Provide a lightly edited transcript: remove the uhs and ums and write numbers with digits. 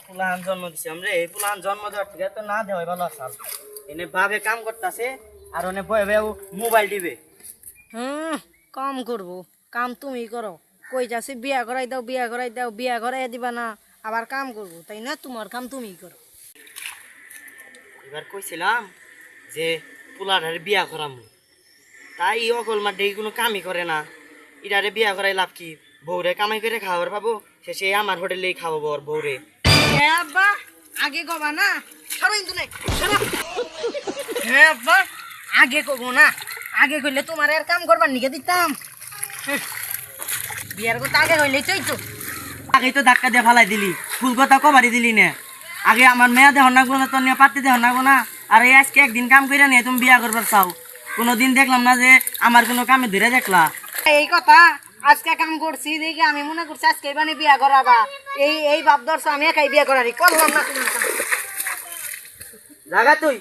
পুলাহান জন্ম দিছি আমরে এই পুলাহান জন্ম দেওয়ার থেকে তো না দেওয়াই ভালো আসাল এনে ভাবে কাম করতেছে আর ওনে বয়ে বয়ে মোবাইল টিপে কাম করবো কাম তুমি করো কই যাচ্ছে বিয়া করাই দাও বিয়া করাই দাও বিয়া করাই দিবা না আবার কাম করবো তাই না তোমার কাম তুমি করো এবার কইছিলাম যে পুলাটার বিয়া করামু তাই ই অকল মাঠে কোনো কামই করে না ইটারে বিয়া করাই লাভ কি বউরে কামাই করে খাওয়ার পাবো শেষে আমার হোটেলেই খাওয়াবো ওর বউরে হ্যাঁ আব্বা আগে কবা না সরো কিন্তু নাই সরো হ্যাঁ আব্বা আগে কব না আগে কইলে তোমার আর কাম করবার নিকে দিতাম বিয়ার কথা আগে কইলে তো আগেই তো ধাক্কা দিয়ে ফালাই দিলি ফুল কথা কবারই দিলি না আগে আমার মেয়ে দেহ নাগবো না তোর নিয়ে পাত্তি দেহ নাগবো না আর এই আজকে একদিন কাম করে নিয়ে তুমি বিয়া করবার চাও কোনোদিন দেখলাম না যে আমার কোনো কামে ধরে দেখলা এই কথা আজকে কাম করছি দেখি আমি মনে করছি আজকে বানি বিয়া করাবা এই ভাব ধরছো আমি একাই বিয়া করারি করলাম না কোনো কাম। জাগা তুই